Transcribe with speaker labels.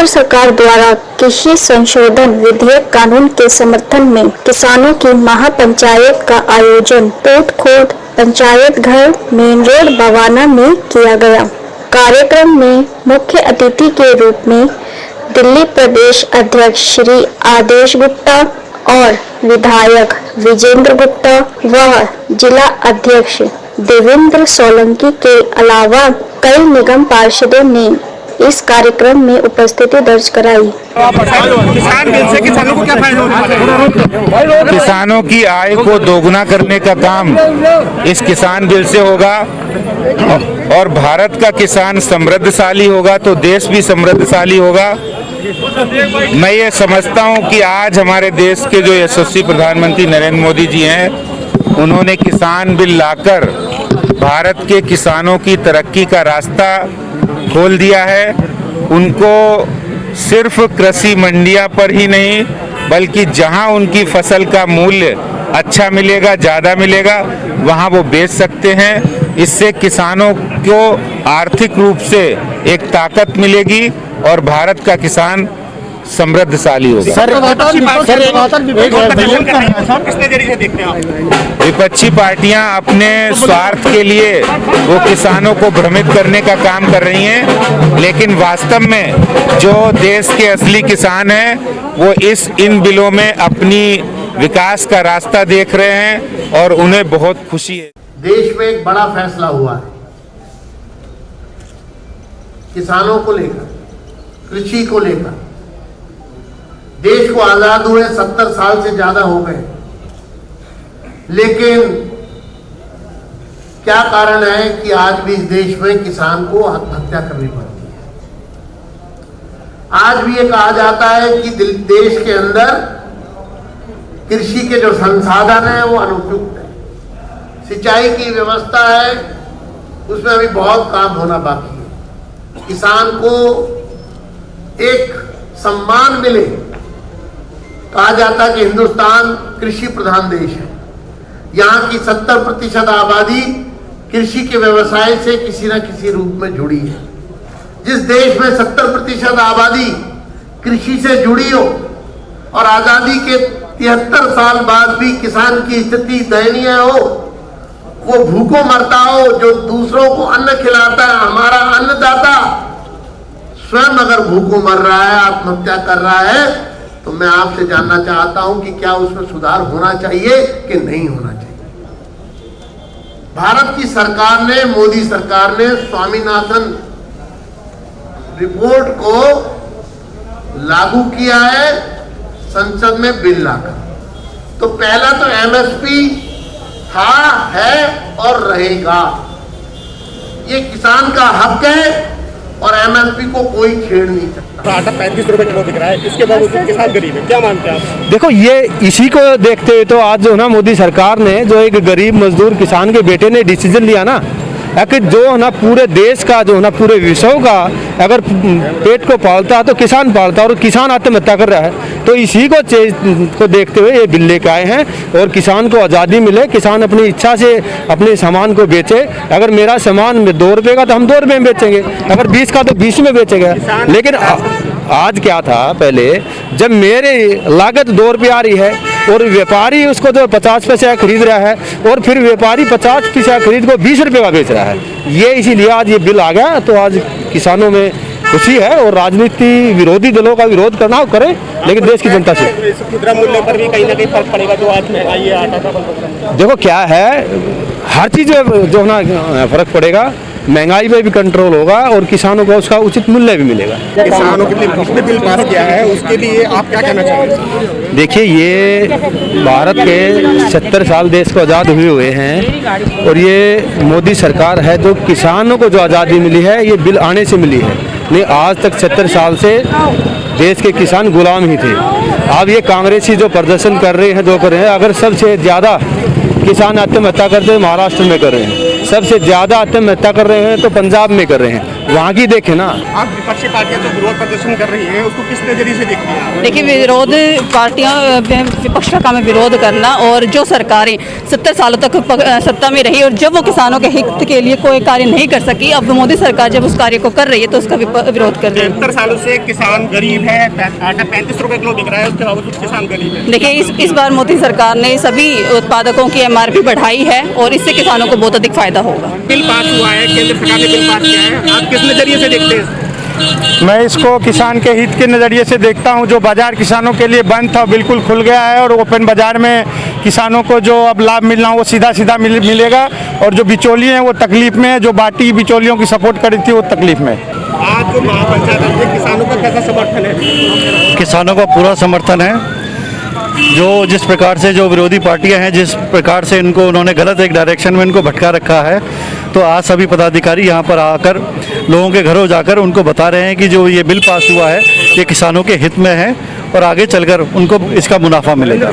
Speaker 1: केंद्र सरकार द्वारा कृषि संशोधन विधेयक कानून के समर्थन में किसानों की महापंचायत का आयोजन टोटखोट पंचायत घर मेन रोड बवाना में किया गया। कार्यक्रम में मुख्य अतिथि के रूप में दिल्ली प्रदेश अध्यक्ष श्री आदेश गुप्ता और विधायक विजेंद्र गुप्ता व जिला अध्यक्ष देवेंद्र सोलंकी के अलावा कई निगम पार्षदों ने इस कार्यक्रम में उपस्थिति दर्ज कराई।
Speaker 2: किसान बिल से किसानों को क्या फायदा होने वाला है?
Speaker 3: किसानों की आय को दोगुना करने का काम इस किसान बिल से होगा और भारत का किसान समृद्धशाली होगा तो देश भी समृद्धशाली होगा। मैं ये समझता हूँ कि आज हमारे देश के जो यशस्वी प्रधानमंत्री नरेंद्र मोदी जी हैं, उन्होंने किसान बिल लाकर भारत के किसानों की तरक्की का रास्ता खोल दिया है। उनको सिर्फ कृषि मंडियां पर ही नहीं बल्कि जहां उनकी फसल का मूल्य अच्छा मिलेगा, ज़्यादा मिलेगा, वहां वो बेच सकते हैं। इससे किसानों को आर्थिक रूप से एक ताकत मिलेगी और भारत का किसान समृद्धशाली होगा। विपक्षी पार्टियां अपने स्वार्थ के लिए वो किसानों को भ्रमित करने का काम कर रही हैं, लेकिन वास्तव में जो देश के असली किसान हैं वो इन बिलों में अपनी विकास का रास्ता देख रहे हैं और उन्हें बहुत खुशी है।
Speaker 4: देश में एक बड़ा फैसला हुआ है किसानों को लेकर, कृषि को लेकर। देश को आजाद हुए 70 साल से ज्यादा हो गए, लेकिन क्या कारण है कि आज भी इस देश में किसान को आत्महत्या करनी पड़ती है। आज भी ये कहा जाता है कि देश के अंदर कृषि के जो संसाधन है वो अनुपयुक्त है, सिंचाई की व्यवस्था है उसमें अभी बहुत काम होना बाकी है। किसान को एक सम्मान मिले। कहा जाता है कि हिंदुस्तान कृषि प्रधान देश है। यहाँ की 70% आबादी कृषि के व्यवसाय से किसी न किसी रूप में जुड़ी है। जिस देश में 70% आबादी कृषि से जुड़ी हो और आजादी के 73 साल बाद भी किसान की स्थिति दयनीय हो, वो भूखों मरता हो, जो दूसरों को अन्न खिलाता है, हमारा अन्नदाता स्वयं अगर भूखों मर रहा है, आत्महत्या कर रहा है, तो मैं आपसे जानना चाहता हूं कि क्या उसमें सुधार होना चाहिए कि नहीं होना चाहिए। भारत की सरकार ने, मोदी सरकार ने स्वामीनाथन रिपोर्ट को लागू किया है संसद में बिल लाकर। तो पहला तो एमएसपी था, है और रहेगा। ये किसान का हक है और एमएसपी को कोई छेड़ नहीं सकता।
Speaker 2: आटा 35 रुपए किलो दिख रहा है, इसके बावजूद किसान गरीब है, क्या मानते हैं आप?
Speaker 5: देखो, ये इसी को देखते हुए तो आज जो ना मोदी सरकार ने, जो एक गरीब मजदूर किसान के बेटे ने डिसीजन लिया ना कि जो ना पूरे देश का, जो ना पूरे विश्व का अगर पेट को पालता है तो किसान पालता है और किसान आत्महत्या कर रहा है। तो इसी को देखते हुए ये बिल लेकर आए हैं और किसान को आज़ादी मिले, किसान अपनी इच्छा से अपने सामान को बेचे। अगर मेरा सामान में 2 रुपये का तो हम 2 रुपये में बेचेंगे, अगर 20 का तो 20 में बेचेंगे। लेकिन आज क्या था, पहले जब मेरी लागत 2 रुपये आ रही है और व्यापारी उसको तो 50 पैसे खरीद रहा है और फिर व्यापारी 50 पैसे खरीद को 20 रुपये का बेच रहा है। ये इसीलिए आज ये बिल आ गया। तो आज किसानों में खुशी है और राजनीति विरोधी दलों का विरोध करना हो करें, लेकिन देश की जनता से
Speaker 2: खुदरा मूल्य पर भी कहीं ना कहीं फर्क पड़ेगा। जो आज महंगाई है, आटा का
Speaker 5: देखो क्या है, हर चीज़ जो ना फर्क पड़ेगा, महंगाई पे भी कंट्रोल होगा और किसानों को उसका उचित मूल्य भी मिलेगा।
Speaker 2: किसानों के लिए जिसने बिल पास किया है उसके लिए आप क्या कहना चाहेंगे?
Speaker 5: देखिए, ये भारत के 70 साल देश को आज़ाद हुए हैं और ये मोदी सरकार है जो किसानों को जो आज़ादी मिली है ये बिल आने से मिली है। नहीं, आज तक 70 साल से देश के किसान गुलाम ही थे। अब ये कांग्रेसी जो प्रदर्शन कर रहे हैं, जो कर रहे हैं, अगर सबसे ज़्यादा किसान आत्महत्या करते हैं महाराष्ट्र में कर रहे हैं, सबसे ज़्यादा आत्महत्या कर रहे हैं तो पंजाब में कर रहे हैं। वहाँ की देखें ना।
Speaker 2: आप विपक्षी पार्टियां जो विरोध प्रदर्शन कर रही हैं उसको किस नजरिए से देखती हैं आप?
Speaker 6: देखिए, विरोध पार्टियां विपक्ष का काम है विरोध करना, और जो सरकारें 70 सालों तक सत्ता में रही और जब वो किसानों के हित के लिए कोई कार्य नहीं कर सकी, अब मोदी सरकार जब उस कार्य को कर रही है तो उसका विरोध कर रही है।
Speaker 2: 73 सालों से किसान गरीब है, आटा 35 रुपए किलो बिक रहा है, उसके बावजूद किसान गरीब है।
Speaker 6: देखिए, इस बार मोदी सरकार ने सभी उत्पादकों की MRP बढ़ाई है और इससे किसानों को बहुत अधिक फायदा होगा।
Speaker 2: बिल पास हुआ है, केंद्र सरकार ने बिल पास किया है, आप किस नजरिए से देखते हैं?
Speaker 7: मैं इसको किसान के हित के नज़रिए से देखता हूं। जो बाजार किसानों के लिए बंद था बिल्कुल खुल गया है और ओपन बाजार में किसानों को जो अब लाभ मिलना वो सीधा सीधा मिलेगा, और जो बिचौलिए हैं वो तकलीफ में है, जो बाटी बिचौलियों की सपोर्ट करी थी वो तकलीफ में।
Speaker 2: आज जो महापंचायत में किसानों का कैसा समर्थन है?
Speaker 8: किसानों का पूरा समर्थन है। जो जिस प्रकार से जो विरोधी पार्टियां हैं, जिस प्रकार से इनको उन्होंने गलत एक डायरेक्शन में इनको भटका रखा है, तो आज सभी पदाधिकारी यहाँ पर आकर लोगों के घरों जाकर उनको बता रहे हैं कि जो ये बिल पास हुआ है ये किसानों के हित में है और आगे चलकर उनको इसका मुनाफा मिलेगा।